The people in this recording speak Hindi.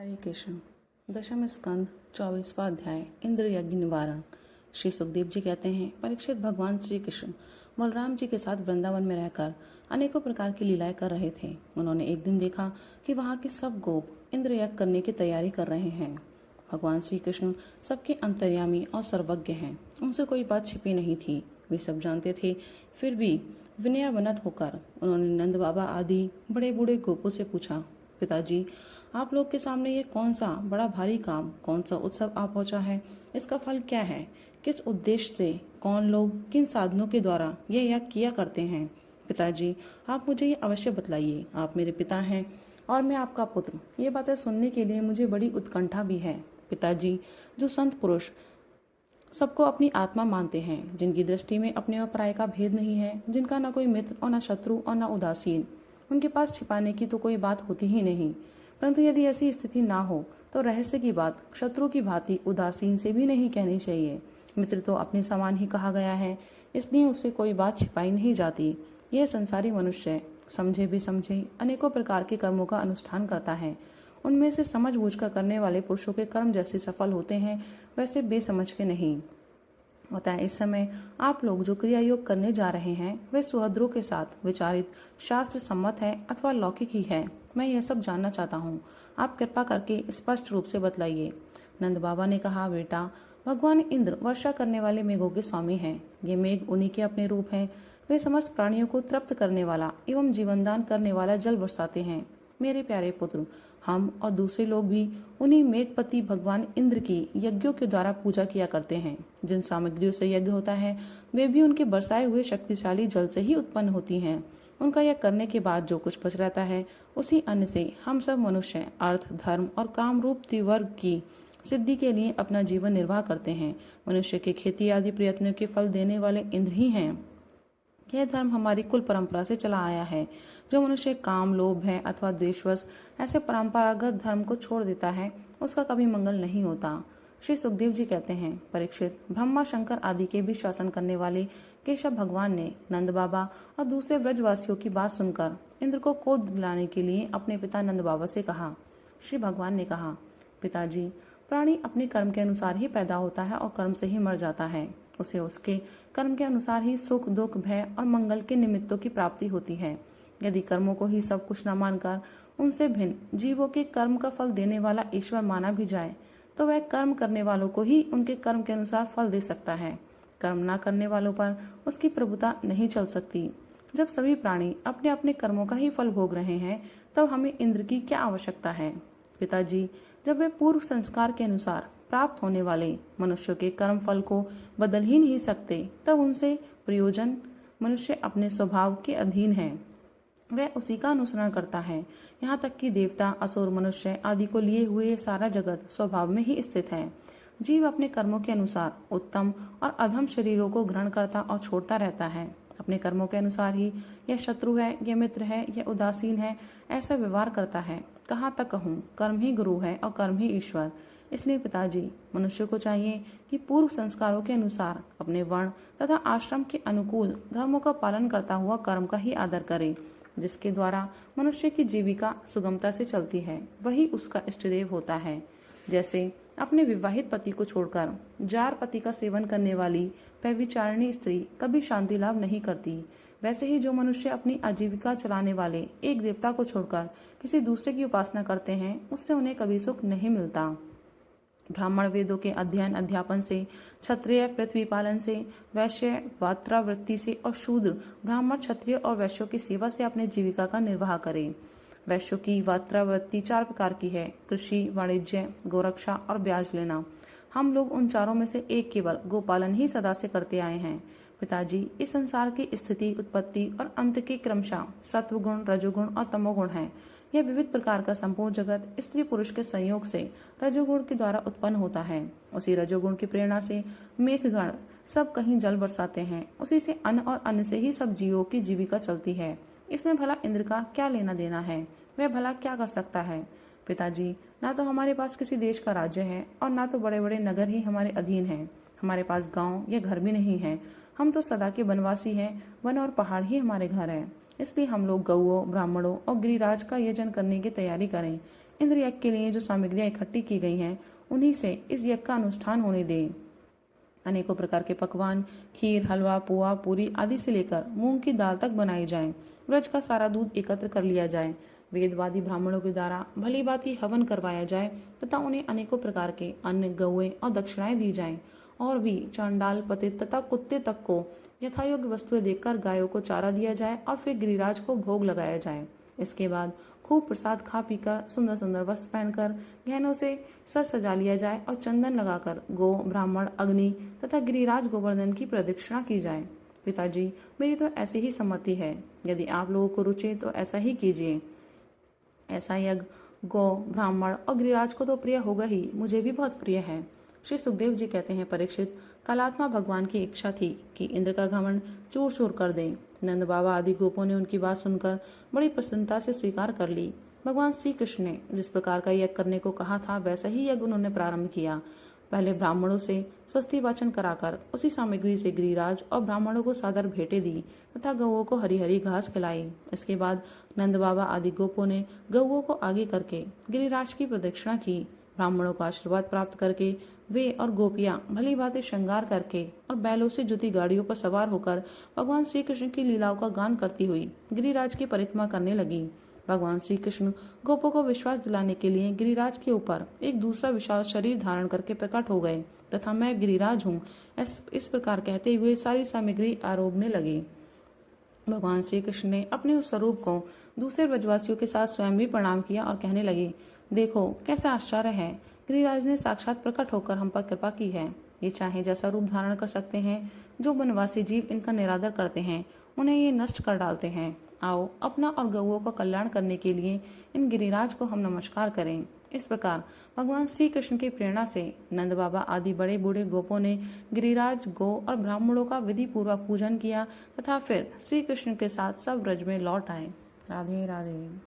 हरे कृष्ण। दशम स्कंद 24वां अध्याय इंद्र यज्ञ निवारण। श्री सुखदेव जी कहते हैं, परीक्षित, भगवान श्री कृष्ण बलराम जी के साथ वृंदावन में रहकर अनेकों प्रकार की लीलाएं कर रहे थे। उन्होंने एक दिन देखा कि वहाँ के सब गोप इंद्र यज्ञ करने की तैयारी कर रहे हैं। भगवान श्री कृष्ण सबके अंतर्यामी और सर्वज्ञ हैं। उनसे कोई बात छिपी नहीं थी, वे सब जानते थे। फिर भी विनयावनत होकर उन्होंने नंद बाबा आदि बड़े बूढ़े गोपों से पूछा, पिताजी, आप लोग के सामने ये कौन सा बड़ा भारी काम, कौन सा उत्सव आ पहुंचा है? इसका फल क्या है? किस उद्देश्य से, कौन लोग, किन साधनों के द्वारा ये यज्ञ किया करते हैं? पिताजी, आप मुझे ये अवश्य बतलाइए। आप मेरे पिता हैं और मैं आपका पुत्र। ये बातें सुनने के लिए मुझे बड़ी उत्कंठा भी है। पिताजी, जो संत पुरुष सबको अपनी आत्मा मानते हैं, जिनकी दृष्टि में अपने और पराये का भेद नहीं है, जिनका न कोई मित्र और न शत्रु और न उदासीन, उनके पास छिपाने की तो कोई बात होती ही नहीं। परंतु यदि ऐसी स्थिति ना हो तो रहस्य की बात शत्रु की भांति उदासीन से भी नहीं कहनी चाहिए। मित्र तो अपने समान ही कहा गया है, इसलिए उससे कोई बात छिपाई नहीं जाती। यह संसारी मनुष्य समझे भी समझे अनेकों प्रकार के कर्मों का अनुष्ठान करता है। उनमें से समझ बूझ कर करने वाले पुरुषों के कर्म जैसे सफल होते हैं, वैसे बेसमझ के नहीं होता है। इस समय आप लोग जो क्रिया योग करने जा रहे हैं, वे सुहद्रों के साथ विचारित शास्त्र सम्मत है अथवा लौकिक ही है? मैं यह सब जानना चाहता हूँ। आप कृपा करके स्पष्ट रूप से बतलाइए। नंद बाबा ने कहा, बेटा, भगवान इंद्र वर्षा करने वाले मेघों के स्वामी हैं। ये मेघ उन्हीं के अपने रूप हैं। वे समस्त प्राणियों को तृप्त करने वाला एवं जीवनदान करने वाला जल बरसाते हैं। मेरे प्यारे पुत्र, हम और दूसरे लोग भी उन्हीं मेघपति भगवान इंद्र की यज्ञों के द्वारा पूजा किया करते हैं। जिन सामग्रियों से यज्ञ होता है, वे भी उनके बरसाए हुए शक्तिशाली जल से ही उत्पन्न होती हैं। उनका यज्ञ करने के बाद जो कुछ बच रहता है, उसी अन्न से हम सब मनुष्य अर्थ, धर्म और काम रूप त्रिवर्ग की सिद्धि के लिए अपना जीवन निर्वाह करते हैं। मनुष्य के खेती आदि प्रयत्नों के फल देने वाले इंद्र ही हैं। यह धर्म हमारी कुल परंपरा से चला आया है। जो मनुष्य काम, लोभ है अथवा द्वेषवश ऐसे परंपरागत धर्म को छोड़ देता है, उसका कभी मंगल नहीं होता। श्री सुखदेव जी कहते हैं, परीक्षित, ब्रह्मा शंकर आदि के भी शासन करने वाले केशव भगवान ने नंद बाबा और दूसरे ब्रजवासियों की बात सुनकर इंद्र को क्रोध दिलाने के लिए अपने पिता नंद बाबा से कहा। श्री भगवान ने कहा, पिताजी, प्राणी अपने कर्म के अनुसार ही पैदा होता है और कर्म से ही मर जाता है। उसे उसके कर्म के अनुसार ही सुख, दुख, भय और मंगल के निमित्तों की प्राप्ति होती है। यदि कर्मों को ही सब कुछ न मानकर उनसे भिन्न जीवों के कर्म का फल देने वाला ईश्वर माना भी जाए, तो वह कर्म करने वालों को ही उनके कर्म के अनुसार फल दे सकता है। कर्म न करने वालों पर उसकी प्रभुता नहीं चल सकती। जब सभी प्राणी अपने अपने कर्मों का ही फल भोग रहे हैं, तब हमें इंद्र की क्या आवश्यकता है? पिताजी, जब वे पूर्व संस्कार के अनुसार प्राप्त होने वाले मनुष्यों के कर्म फल को बदल ही नहीं सकते, तब उनसे प्रयोजन मनुष्य अपने स्वभाव के अधीन है। वह उसी का अनुसरण करता है। यहाँ तक कि देवता, असुर, मनुष्य आदि को लिए हुए सारा जगत स्वभाव में ही स्थित है। जीव अपने कर्मों के अनुसार उत्तम और अधम शरीरों को ग्रहण करता और छोड़ता रहता है। अपने कर्मों के अनुसार ही यह शत्रु है, यह मित्र है, यह उदासीन है, ऐसा व्यवहार करता है। कहाँ तक कहूँ, कर्म ही गुरु है और कर्म ही ईश्वर। इसलिए पिताजी, मनुष्य को चाहिए कि पूर्व संस्कारों के अनुसार अपने वर्ण तथा आश्रम के अनुकूल धर्मों का पालन करता हुआ कर्म का ही आदर करे। जिसके द्वारा मनुष्य की जीविका सुगमता से चलती है, वही उसका इष्टदेव होता है। जैसे अपने विवाहित पति को छोड़कर जार पति का सेवन करने वाली व्यभिचारिणी स्त्री कभी शांति लाभ नहीं करती, वैसे ही जो मनुष्य अपनी आजीविका चलाने वाले एक देवता को छोड़कर किसी दूसरे की उपासना करते हैं, उससे उन्हें कभी सुख नहीं मिलता। ब्राह्मण वेदों के अध्ययन अध्यापन से, क्षत्रिय पृथ्वी पालन से, वैश्य वात्रावृत्ति से और शूद्र ब्राह्मण, क्षत्रिय और वैश्यों की सेवा से अपने जीविका का निर्वाह करें। वैश्यों की वात्रावृत्ति 4 प्रकार की है: कृषि, वाणिज्य, गोरक्षा और ब्याज लेना। हम लोग उन चारों में से एक केवल गोपालन ही सदा से करते आए हैं। पिताजी, इस संसार की स्थिति, उत्पत्ति और अंत के क्रमशः सत्वगुण, रजोगुण और तमोगुण है। यह विविध प्रकार का संपूर्ण जगत स्त्री पुरुष के संयोग से रजोगुण के द्वारा उत्पन्न होता है। उसी रजोगुण की प्रेरणा से मेघगण सब कहीं जल बरसाते हैं। उसी से अन्न और अन्न से ही सब जीवों की जीविका चलती है। इसमें भला इंद्र का क्या लेना देना है? वह भला क्या कर सकता है? पिताजी, ना तो हमारे पास किसी देश का राज्य है और ना तो बड़े बड़े नगर ही हमारे अधीन हैं। हमारे पास गांव या घर भी नहीं है। हम तो सदा के वनवासी हैं। वन और पहाड़ ही हमारे घर हैं। इसलिए हम लोग गौओं, ब्राह्मणों और गिरिराज का यजन करने की तैयारी करें। इंद्र यज्ञ के लिए जो सामग्रियां इकट्ठी की गई हैं उन्हीं से इस यज्ञ का अनुष्ठान होने दें। अनेकों प्रकार के पकवान, खीर, हलवा, पुआ, पूरी आदि से लेकर मूंग की दाल तक बनाई जाएं। व्रज का सारा दूध एकत्र कर लिया जाए। वेदवादी ब्राह्मणों के द्वारा भली भांति हवन करवाया जाए तथा उन्हें अनेकों प्रकार के अन्न, गौएं और दक्षिणाएं दी जाएं। और भी चंडाल, पतित तथा कुत्ते तक को यथायोग्य वस्तुएं देकर गायों को चारा दिया जाए और फिर गिरिराज को भोग लगाया जाए। इसके बाद खूब प्रसाद खा पीकर, सुंदर सुंदर वस्त्र पहनकर, गहनों से सज सजा लिया जाए और चंदन लगाकर गो, ब्राह्मण, अग्नि तथा गिरिराज गोवर्धन की प्रदक्षिणा की जाए। पिताजी, मेरी तो ऐसी ही सम्मति है। यदि आप लोगों को रुचे तो ऐसा ही कीजिए। ऐसा यज्ञ गौ, ब्राह्मण और गिरिराज को तो प्रिय होगा ही, मुझे भी बहुत प्रिय है। श्री सुखदेव जी कहते हैं, परीक्षित, कालात्मा भगवान की इच्छा थी कि इंद्र का घमंड चूर चूर कर दें। नंद बाबा आदि गोपों ने उनकी बात सुनकर बड़ी प्रसन्नता से स्वीकार कर ली। भगवान श्री कृष्ण ने जिस प्रकार का यज्ञ करने को कहा था वैसा ही यज्ञ उन्होंने प्रारंभ किया। पहले ब्राह्मणों से स्वस्ति वाचन कराकर उसी सामग्री से गिरिराज और ब्राह्मणों को सादर भेंटें दी तथा गौओं को हरी हरी घास खिलाई। इसके बाद नंद बाबा आदि गोपों ने गौओं को आगे करके गिरिराज की प्रदक्षिणा की। ब्राह्मणों का आशीर्वाद प्राप्त करके वे और गोपियां भली भांति श्रृंगार करके और बैलों से जुती गाड़ियों पर सवार होकर भगवान श्री कृष्ण की लीलाओं का गान करती हुई गिरिराज की परिक्रमा करने लगी। भगवान श्री कृष्ण गोपों को विश्वास दिलाने के लिए गिरिराज के ऊपर एक दूसरा विशाल शरीर धारण करके प्रकट हो गए तथा मैं गिरिराज हूँ इस प्रकार कहते हुए सारी सामग्री आरोगने लगे। भगवान श्री कृष्ण ने अपने उस स्वरूप को दूसरे ब्रजवासियों के साथ स्वयं भी प्रणाम किया और कहने लगे, देखो कैसा आश्चर्य है, गिरिराज ने साक्षात प्रकट होकर हम पर कृपा की है। ये चाहे जैसा रूप धारण कर सकते हैं। जो वनवासी जीव इनका निरादर करते हैं उन्हें ये नष्ट कर डालते हैं। आओ अपना और गौओं का कल्याण करने के लिए इन गिरिराज को हम नमस्कार करें। इस प्रकार भगवान श्री कृष्ण की प्रेरणा से नंद बाबा आदि बड़े बूढ़े गोपों ने गिरिराज, गौ और ब्राह्मणों का विधि पूर्वक पूजन किया तथा फिर श्री कृष्ण के साथ सब ब्रज में लौट आए। राधे राधे।